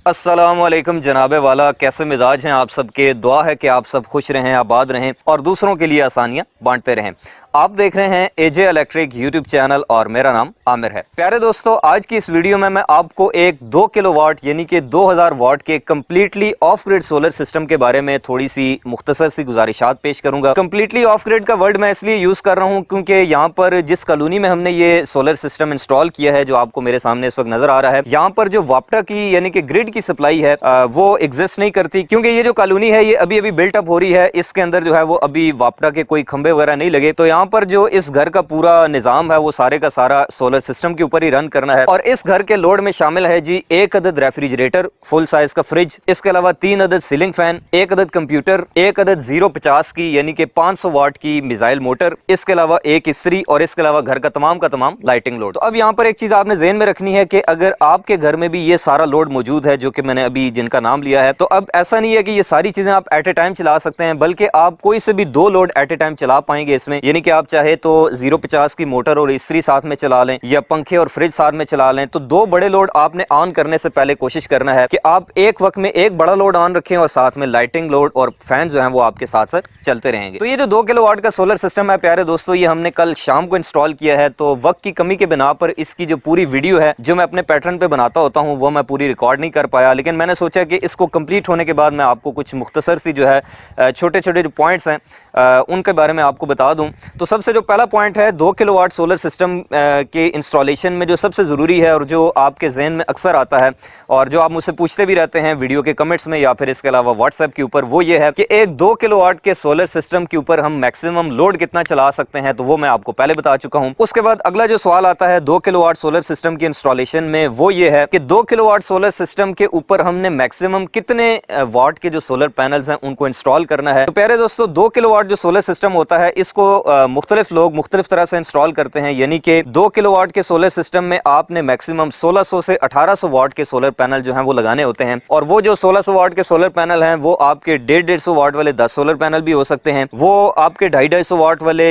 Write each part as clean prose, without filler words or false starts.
अस्सलामुअलैकुम जनाबे वाला, कैसे मिजाज हैं आप सबके। दुआ है कि आप सब खुश रहें, आबाद रहें और दूसरों के लिए आसानियां बांटते रहें। आप देख रहे हैं एजे इलेक्ट्रिक यूट्यूब चैनल और मेरा नाम आमिर है। प्यारे दोस्तों, आज की इस वीडियो में मैं आपको एक 2 किलोवाट यानी कि 2000 वाट के completely of grid solar system के बारे में थोड़ी सी मुख्तसर सी गुजारिशात पेश करूंगा। कम्प्लीटली ऑफ ग्रिड का वर्ड मैं इसलिए यूज कर रहा हूं क्योंकि यहाँ पर जिस कॉलोनी में हमने ये सोलर सिस्टम इंस्टॉल किया है, जो आपको मेरे सामने इस वक्त नजर आ रहा है, यहाँ पर जो वापटा की यानी कि ग्रिड की सप्लाई है वो एग्जिस्ट नहीं करती, क्योंकि ये जो कॉलोनी है ये अभी अभी बिल्टअप हो रही है। इसके अंदर जो है वो अभी वापटा के कोई खंबे वगैरह नहीं लगे, तो यहाँ पर जो इस घर का पूरा निजाम है वो सारे का सारा सोलर सिस्टम के ऊपर ही रन करना है। और इस घर के लोड में शामिल है जी 1 अदद रेफ्रिजरेटर, फुल साइज का फ्रिज, इसके अलावा 3 अदद सीलिंग फैन, 1 अदद कंप्यूटर, 1 अदद 050 की यानी कि 500 वाट की मिसाइल मोटर, इसके अलावा एक इस्त्री और इसके अलावा घर का तमाम लाइटिंग लोड। तो अब यहाँ पर एक चीज आपने ज़हन में रखनी है कि अगर आपके घर में भी ये सारा लोड मौजूद है जो कि मैंने अभी जिनका नाम लिया है, तो अब ऐसा नहीं है कि ये सारी चीजें आप एट ए टाइम चला सकते हैं, बल्कि आप कोई से भी 2 लोड एट ए टाइम चला पाएंगे इसमें। यानी कि आप चाहे तो 050 की मोटर और इस्त्री साथ में चला लें या पंखे और फ्रिज साथ में चला लें। तो 2 बड़े लोड आपने ऑन करने से पहले कोशिश करना है कि आप एक वक्त में एक बड़ा लोड ऑन रखें और साथ में लाइटिंग लोड और फैन जो है वो आपके साथ साथ चलते रहेंगे। तो ये जो 2 किलोवाट का सोलर सिस्टम है प्यारे दोस्तों, ये हमने कल शाम को इंस्टॉल किया है। तो वक्त की कमी के बिना पर इसकी जो पूरी वीडियो है जो मैं अपने पैटर्न पे बनाता होता हूँ वो मैं पूरी रिकॉर्ड नहीं कर पाया, लेकिन मैंने सोचा कि इसको कंप्लीट होने के बाद मैं आपको कुछ मुख्तसर सी जो है छोटे छोटे जो पॉइंट्स हैं उनके बारे में आपको बता दूं। तो सबसे जो पहला पॉइंट है 2 किलोवाट सोलर सिस्टम के इंस्टॉलेशन में जो सबसे ज़रूरी है और जो आपके जहन में अक्सर आता है और जो आप मुझसे पूछते भी रहते हैं वीडियो के कमेंट्स में या फिर इसके अलावा व्हाट्सएप के ऊपर, वो ये है कि एक 2 किलोवाट के सोलर सिस्टम के ऊपर हम मैक्सिमम लोड कितना चला सकते हैं। तो वो मैं आपको पहले बता चुका हूं। उसके बाद अगला जो सवाल आता है 2 किलोवाट सोलर सिस्टम के इंस्टॉलेशन में, वो ये है कि 2 किलोवाट सोलर सिस्टम के ऊपर हमने मैक्सिमम कितने वाट के जो सोलर पैनल्स हैं उनको इंस्टॉल करना है। तो प्यारे दोस्तों, 2 किलोवाट जो सोलर सिस्टम होता है इसको मुख्तलिफ लोग मुख्तलिफ तरह से इंस्टॉल करते हैं। यानी कि 2 किलोवाट के सोलर सिस्टम में आपने मैक्सिमम 1600 से 1800 वाट के सोलर पैनल जो हैं वो लगाने होते हैं। और वो जो 1600 वाट के सोलर पैनल हैं वो आपके 150 वाट वाले 10 सोलर पैनल भी हो सकते हैं, वो आपके 250 वाट वाले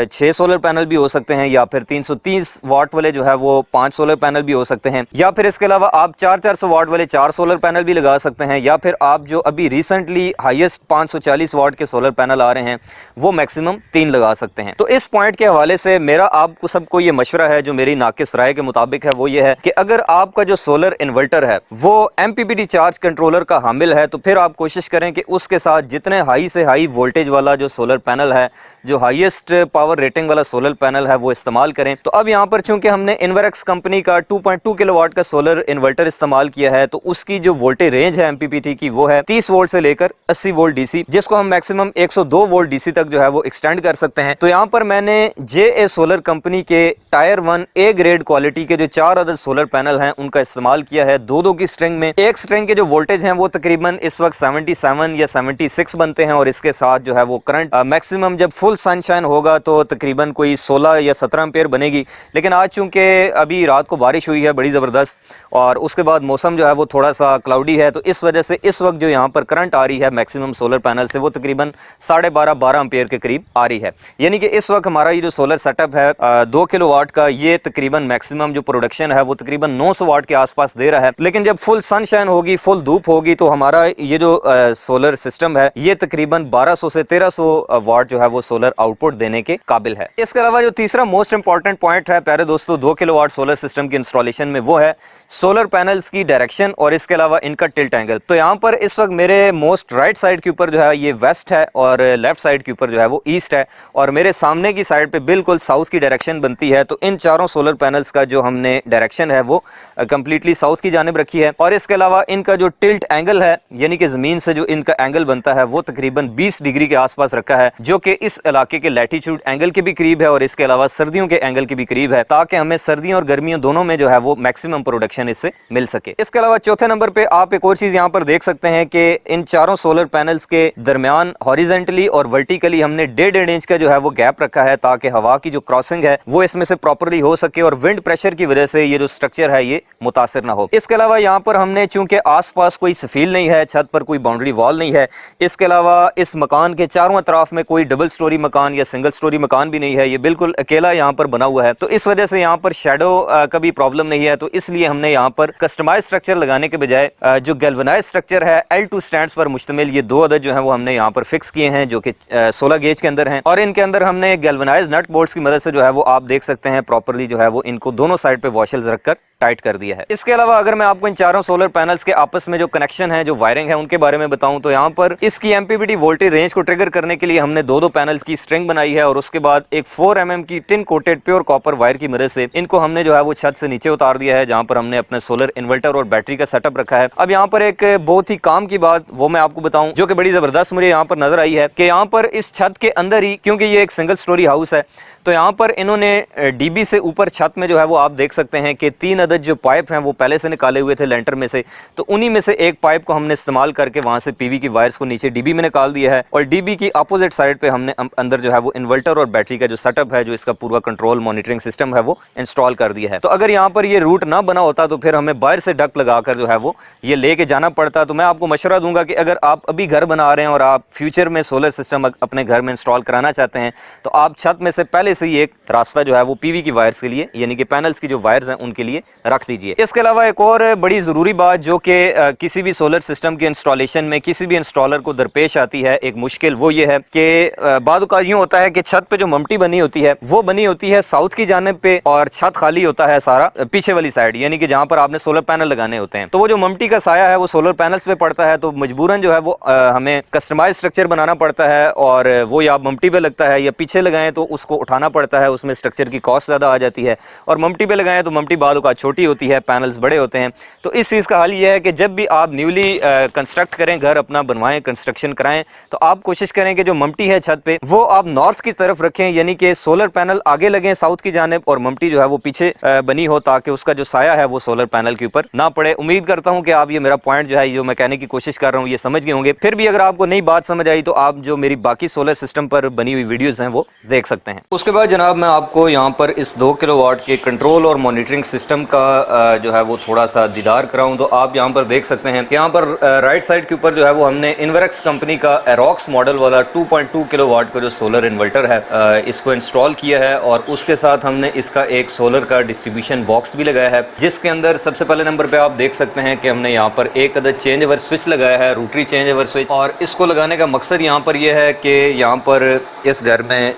6 सोलर पैनल भी हो सकते हैं, या फिर 330 वाट वाले जो है वो 5 सोलर पैनल भी हो सकते हैं, या फिर इसके अलावा आप 400 वाट वाले 4 सोलर पैनल भी लगा सकते हैं, या फिर आप जो अभी रिसेंटली हाईएस्ट 540 वाट के सोलर पैनल आ रहे हैं वो मैक्सिमम 3 लगा सकते हैं। तो इस पॉइंट के हवाले से मेरा आपको सबको ये मशवरा है जो मेरी नाकिस राय के मुताबिक है, वो ये है कि अगर आपका जो सोलर इन्वर्टर है वो MPPT चार्ज कंट्रोलर का हामिल है, तो फिर आप कोशिश करें कि उसके साथ जितने हाई से हाई वोल्टेज वाला जो सोलर पैनल है, जो हाईएस्ट पावर रेटिंग वाला सोलर पैनल है, वो इस्तेमाल करें। तो अब यहाँ पर चूंकि हमने इन्वर्क्स कंपनी का 2.2 किलोवाट का सोलर इन्वर्टर इस्तेमाल किया है, तो उसकी जो वोल्टेज रेंज है MPPT की वो है 30 वोल्ट से लेकर 80 वोल्ट DC, जिसको हम मैक्सिमम 102 वोल्ट DC तक जो है वो एक्सटेंड कर सकते हैं। तो यहाँ पर मैंने JA सोलर कंपनी के टायर 1 A ग्रेड क्वालिटी के जो 4 अदद सोलर पैनल हैं उनका इस्तेमाल किया है 2-2 की स्ट्रिंग में। एक स्ट्रिंग के जो वोल्टेज हैं वो तकरीबन इस वक्त 77 या 76 बनते हैं, और इसके साथ जो है वो करंट मैक्सिमम जब फुल सनशाइन होगा तो तकरीबन कोई 16 या 17 एम्पेयर बनेगी। लेकिन आज चूंकि अभी रात को बारिश हुई है बड़ी ज़बरदस्त और उसके बाद मौसम जो है वो थोड़ा सा क्लाउडी है, तो इस वजह से इस वक्त जो यहाँ पर करंट आ रही है मैक्सिमम सोलर पैनल से वो तकरीबन 12.5 एम्पेयर के करीब आ रही है। यानी कि इस वक्त हमारा ये जो सोलर सेटअप है 2 किलोवाट का, ये तकरीबन मैक्सिमम जो प्रोडक्शन है वो तकरीबन 900 वाट के आसपास दे रहा है। लेकिन जब फुल सनशाइन होगी, फुल धूप होगी, तो हमारा ये जो सोलर सिस्टम है ये तकरीबन 1200 से 1300 वाट जो है वो सोलर आउटपुट देने के काबिल है। इसके अलावा जो तीसरा मोस्ट इंपॉर्टेंट पॉइंट है प्यारे दोस्तों 2 किलोवाट सोलर सिस्टम की इंस्टॉलेशन में, वो है सोलर पैनल्स की डायरेक्शन और इसके अलावा इनका टिल्ट एंगल। तो यहाँ पर इस वक्त मेरे मोस्ट राइट साइड के ऊपर जो है ये वेस्ट है और लेफ्ट साइड के ऊपर जो है वो ईस्ट है, और मेरे सामने की साइड पे बिल्कुल साउथ की डायरेक्शन बनती है। तो इन चारों सोलर पैनल्स का जो हमने डायरेक्शन है वो कंप्लीटली साउथ की जानिब रखी है। और इसके अलावा इनका जो टिल्ट एंगल है यानी कि जमीन से जो इनका एंगल बनता है वो तकरीबन 20 डिग्री के आसपास रखा है, जो कि इस इलाके के लैटीट्यूड एंगल के भी करीब है और इसके अलावा सर्दियों के एंगल के भी करीब है, ताकि हमें सर्दियों और गर्मियों दोनों में जो है वो मैक्सिमम प्रोडक्शन इससे मिल सके। इसके अलावा चौथे नंबर पे आप एक और चीज यहाँ पर देख सकते हैं कि इन चारों सोलर पैनल्स के दरमियान हॉरिजेंटली और वर्टिकली हमने 1.5 इंच का जो है वो गैप रखा है ताकि हवा की जो क्रॉसिंग है वो इसमें से प्रॉपरली हो सके और विंड प्रेशर की वजह से ये जो स्ट्रक्चर है ये मुतासिर ना हो। इसके अलावा यहाँ पर हमने चूंकि आसपास कोई सफील नहीं है, छत पर कोई बाउंड्री वॉल नहीं है, इसके अलावा इस मकान के चारों अतराफ में कोई डबल स्टोरी मकान या सिंगल स्टोरी मकान भी नहीं है, ये बिल्कुल अकेला यहाँ पर बना हुआ है, तो इस वजह से यहाँ पर शेडो का भी प्रॉब्लम नहीं है। तो इसलिए हमने यहाँ पर कस्टमाइज स्ट्रक्चर लगाने के बजाय जो गैल्वेनाइज स्ट्रक्चर है L2 स्टैंड्स पर मुश्तमिल ये 2 अदद जो है वो हमने यहाँ पर फिक्स किए हैं, जो कि 16 गेज के अंदर हैं, और इनके अंदर हमने गैल्वेनाइज नट बोल्ट्स की मदद से जो है वो आप देख सकते हैं प्रॉपरली जो है वो इनको दोनों साइड पे वॉशल्स रखकर टाइट कर दिया है। इसके अलावा अगर मैं आपको इन चारों सोलर पैनल्स के आपस में जो कनेक्शन है, जो वायरिंग है, उनके बारे में बताऊं तो यहाँ पर इसकी MPPT वोल्टेज रेंज को ट्रिगर करने के लिए हमने दो पैनल्स की स्ट्रिंग बनाई है और उसके बाद एक 4 mm की tin coated pure copper wire की मदद से इनको हमने जो है वो छत से नीचे उतार दिया है, जहाँ पर हमने अपने सोलर इन्वर्टर और बैटरी का सेटअप रखा है। अब यहाँ पर एक बहुत ही काम की बात वो मैं आपको बताऊं जो कि बड़ी जबरदस्त मुझे यहाँ पर नजर आई है कि यहाँ पर इस छत के अंदर ही, क्योंकि ये एक सिंगल स्टोरी हाउस है, तो यहाँ पर इन्होंने DB से ऊपर छत में जो है वो आप देख सकते हैं कि 3 अदद जो पाइप हैं वो पहले से निकाले हुए थे लेंटर में से, तो उन्हीं में से एक पाइप को हमने इस्तेमाल करके वहां से PV की वायर्स को नीचे DB में निकाल दिया है और DB की अपोजिट साइड पे हमने अंदर जो है वो इन्वर्टर और बैटरी का जो सेटअप है, जो इसका पूरा कंट्रोल मॉनिटरिंग सिस्टम है वो इंस्टॉल कर दिया है। तो अगर यहाँ पर ये रूट ना बना होता तो फिर हमें बाहर से डक्ट लगाकर जो है वो ये लेके जाना पड़ता। तो मैं आपको मशवरा दूंगा कि अगर आप अभी घर बना रहे हैं और आप फ्यूचर में सोलर सिस्टम अपने घर में इंस्टॉल कराना चाहते हैं तो आप छत में से पहले से ही एक रास्ता जो है वो PV की वायर्स के लिए, यानी कि पैनल्स की जो वायर्स हैं उनके लिए रख दीजिए। इसके अलावा एक और बड़ी ज़रूरी बात जो कि किसी भी सोलर सिस्टम के इंस्टॉलेशन में किसी भी इंस्टॉलर को दरपेश आती है, एक मुश्किल, वो ये है कि बाद औक़ात यूँ होता है कि छत पे जो ममटी बनी होती है वो बनी होती है साउथ की जानिब पे और छत खाली होता है सारा पीछे वाली साइड, यानी कि जहाँ पर आपने सोलर पैनल लगाने होते हैं। तो वो जो ममटी का साया है वो सोलर पैनल्स पे पड़ता है, तो मजबूरन जो है वो हमें कस्टमाइज स्ट्रक्चर बनाना पड़ता है और वो या ममटी पे लगता है या पीछे लगाएं तो उसको उठाना पड़ता है, उसमें स्ट्रक्चर की कॉस्ट ज़्यादा आ जाती है, और ममटी पे लगाएं तो ममटी बाद औक़ात छोटी होती है, पैनल्स बड़े होते हैं। तो इस चीज़ का हल ये है कि जब भी आप न्यूली कंस्ट्रक्ट करें, घर अपना बनवाएं, कंस्ट्रक्शन कराएं, तो आप कोशिश करें कि जो ममटी है छत पे वो आप नॉर्थ की तरफ रखें, यानी कि सोलर पैनल आगे लगें साउथ की जानिब और ममटी जो है वो पीछे बनी हो, ताकि उसका जो साया है वो सोलर पैनल के ऊपर ना पड़े। उम्मीद करता हूँ कि आप ये मेरा पॉइंट जो है, जो मैं कहने की कोशिश कर रहा हूँ, ये समझ गए होंगे। फिर भी अगर आपको नई बात समझ आई तो आप जो मेरी बाकी सोलर सिस्टम पर बनी हुई वीडियोज़ हैं वो देख सकते हैं। उसके बाद जनाब मैं आपको यहाँ पर इस 2 किलोवाट के कंट्रोल और मॉनिटरिंग सिस्टम का जो है वो थोड़ा सा दीदार कराऊं। तो आप यहाँ पर देख सकते हैं कि यहाँ पर राइट साइड के ऊपर जो है वो हमने इन्वर्क्स कंपनी का एरोक्स मॉडल वाला 2.2 किलोवाट का जो सोलर इन्वर्टर है इसको इंस्टॉल किया है और उसके साथ हमने इसका एक सोलर का डिस्ट्रीब्यूशन बॉक्स भी लगाया है, जिसके अंदर सबसे पहले नंबर पे आप देख सकते हैं कि हमने यहाँ पर एक अदद चेंज ओवर स्विच लगाया है, रोटरी चेंज ओवर स्विच। और इसको लगाने का मकसद यहाँ पर यह है कि यहाँ पर इस घर में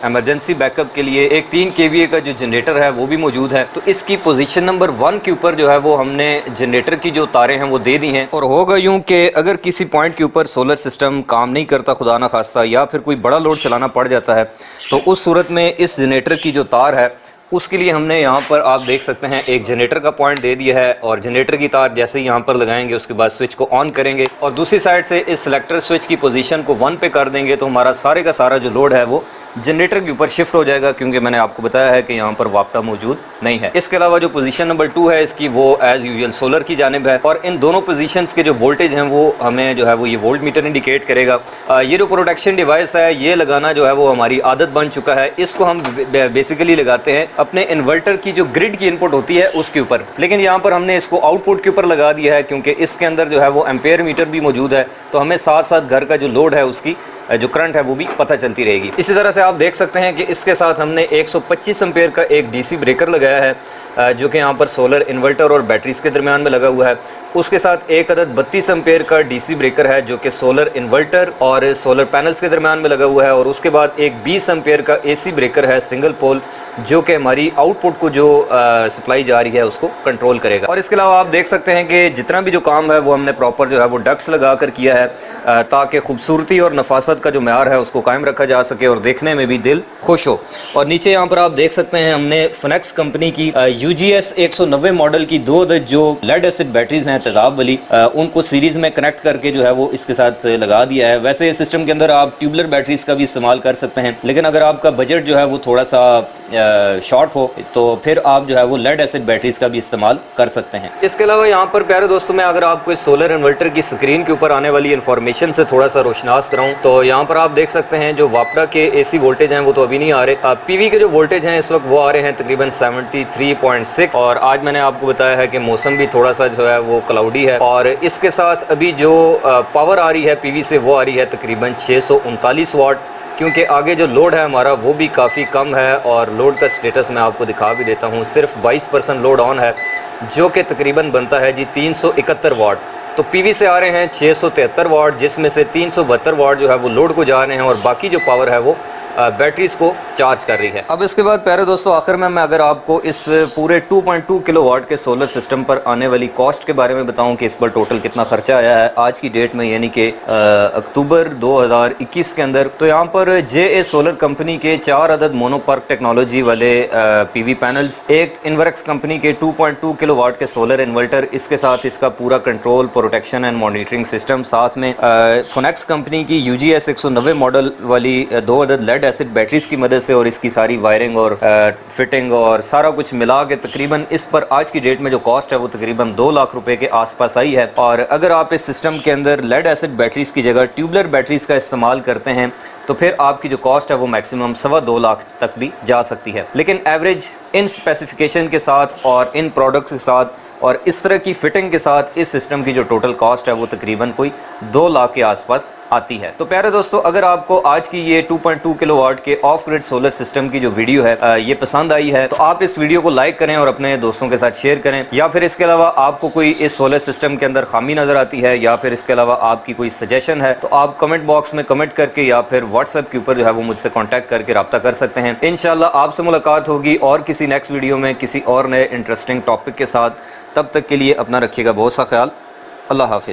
इमरजेंसी बैकअप के लिए एक 3 kVA का जो जनरेटर है वो भी मौजूद है। तो इसकी पोजीशन नंबर 1 के ऊपर जो है वो हमने जनरेटर की जो तारें हैं वो दे दी हैं। और होगा यूं कि अगर किसी पॉइंट के ऊपर सोलर सिस्टम काम नहीं करता खुदा ना खास्ता, या फिर कोई बड़ा लोड चलाना पड़ जाता है, तो उस सूरत में इस जनरेटर की जो तार है उसके लिए हमने यहाँ पर आप देख सकते हैं एक जनरेटर का पॉइंट दे दिया है, और जनरेटर की तार जैसे ही यहाँ पर लगाएंगे उसके बाद स्विच को ऑन करेंगे और दूसरी साइड से इस सेलेक्टर स्विच की पोजीशन को 1 पे कर देंगे तो हमारा सारे का सारा जो लोड है वो जनरेटर के ऊपर शिफ्ट हो जाएगा, क्योंकि मैंने आपको बताया है कि यहाँ पर वापटा मौजूद नहीं है। इसके अलावा जो पोजीशन नंबर 2 है इसकी वो एज यूजुअल सोलर की जानिब है, और इन दोनों पोजीशंस के जो वोल्टेज हैं वो हमें जो है वो ये वोल्ट मीटर इंडिकेट करेगा। ये जो प्रोटेक्शन डिवाइस है ये लगाना जो है वो हमारी आदत बन चुका है। इसको हम बेसिकली लगाते हैं अपने इन्वर्टर की जो ग्रिड की इनपुट होती है उसके ऊपर, लेकिन यहाँ पर हमने इसको आउटपुट के ऊपर लगा दिया है, क्योंकि इसके अंदर जो है वो एम्पेयर मीटर भी मौजूद है, तो हमें साथ साथ घर का जो लोड है उसकी जो करंट है वो भी पता चलती रहेगी। इसी तरह से आप देख सकते हैं कि इसके साथ हमने 125 एम्पेयर का एक DC ब्रेकर लगाया है, जो कि यहाँ पर सोलर इन्वर्टर और बैटरीज के दरमियान में लगा हुआ है। उसके साथ एक अदद 32 एम्पेयर का DC ब्रेकर है जो कि सोलर इन्वर्टर और सोलर पैनल्स के दरमियान में लगा हुआ है, और उसके बाद एक 20 एम्पेयर का AC ब्रेकर है सिंगल पोल, जो कि हमारी आउटपुट को जो सप्लाई जा रही है उसको कंट्रोल करेगा। और इसके अलावा आप देख सकते हैं कि जितना भी जो काम है वो हमने प्रॉपर जो है वो डक्ट्स लगा कर किया है, ताकि खूबसूरती और नफासत का जो म्यार है उसको कायम रखा जा सके और देखने में भी दिल खुश हो। और नीचे यहाँ पर आप देख सकते हैं हमने फिनेक्स कंपनी की UGS 190 मॉडल की 2 जो लेड एसिड बैटरीज हैं तेजाब वाली, उनको सीरीज में कनेक्ट करके जो है वो इसके साथ लगा दिया है। वैसे इस सिस्टम के अंदर आप ट्यूबलर बैटरीज का भी इस्तेमाल कर सकते हैं, लेकिन अगर आपका बजट जो है वो थोड़ा सा शॉर्ट हो तो फिर आप जो है वो लेड एसिड बैटरीज का भी इस्तेमाल कर सकते हैं। इसके अलावा यहाँ पर प्यारे दोस्तों, मैं अगर आपको इस सोलर इन्वर्टर की स्क्रीन के ऊपर आने वाली इन्फॉर्मेशन स्पेसिफिकेशन से थोड़ा सा रोशनास कराऊं तो यहाँ पर आप देख सकते हैं जो वापडा के AC वोल्टेज हैं वो तो अभी नहीं आ रहे। PV के जो वोल्टेज हैं इस वक्त वो आ रहे हैं तकरीबन 73.6। और आज मैंने आपको बताया है कि मौसम भी थोड़ा सा जो है वो क्लाउडी है और इसके साथ अभी जो पावर आ रही है PV से वो आ रही है तकरीबन 639 वाट, क्योंकि आगे जो लोड है हमारा वो भी काफ़ी कम है। और लोड का स्टेटस मैं आपको दिखा भी देता हूँ, सिर्फ 22% लोड ऑन है जो कि तकरीबन बनता है जी 371 वाट। तो PV से आ रहे हैं 673 वाट, जिसमें से 372 वाट जो है वो लोड को जा रहे हैं और बाकी जो पावर है वो बैटरीज को चार्ज कर रही है। अब इसके बाद प्यारे दोस्तों आखिर में मैं अगर आपको इस पूरे 2.2 किलोवाट के सोलर सिस्टम पर आने वाली कॉस्ट के बारे में बताऊं कि इस पर टोटल कितना खर्चा आया है आज की डेट में, यानी कि अक्टूबर 2021 के अंदर, तो यहाँ पर JA सोलर कंपनी के 4 अदद मोनोपार्क टेक्नोलॉजी वाले PV पैनल्स, एक इन्वर्क्स कंपनी के 2.2 किलोवाट के सोलर इन्वर्टर, इसके साथ इसका पूरा control, protection and monitoring system, साथ में फोनेक्स कंपनी की UGS 190 मॉडल वाली 2 अदद लेड एसिड बैटरीज की मदद से और इसकी सारी वायरिंग और फिटिंग और सारा कुछ मिला के तकरीबन इस पर आज की डेट में जो कॉस्ट है वो तकरीबन 2 लाख रुपए के आसपास आई है। और अगर आप इस सिस्टम के अंदर लेड एसिड बैटरीज की जगह ट्यूबलर बैटरीज का इस्तेमाल करते हैं तो फिर आपकी जो कॉस्ट है वो मैक्सिमम 2.25 लाख तक भी जा सकती है। लेकिन एवरेज इन स्पेसिफिकेशन के साथ और इन प्रोडक्ट्स के साथ और इस तरह की फिटिंग के साथ इस सिस्टम की जो टोटल कॉस्ट है वो तकरीबन कोई 2 लाख के आसपास आती है। तो प्यारे दोस्तों अगर आपको आज की ये 2.2 किलोवाट के ऑफ ग्रिड सोलर सिस्टम की जो वीडियो है ये पसंद आई है तो आप इस वीडियो को लाइक करें और अपने दोस्तों के साथ शेयर करें, या फिर इसके अलावा आपको कोई इस सोलर सिस्टम के अंदर खामी नजर आती है या फिर इसके अलावा आपकी कोई सजेशन है तो आप कमेंट बॉक्स में कमेंट करके या फिर व्हाट्सएप के ऊपर जो है वो मुझसे कॉन्टैक्ट करके रब्ता कर सकते हैं। इंशाल्लाह आपसे मुलाकात होगी और किसी नेक्स्ट वीडियो में किसी और नए इंटरेस्टिंग टॉपिक के साथ। तब तक के लिए अपना रखिएगा बहुत सा ख्याल। अल्लाह हाफिज़।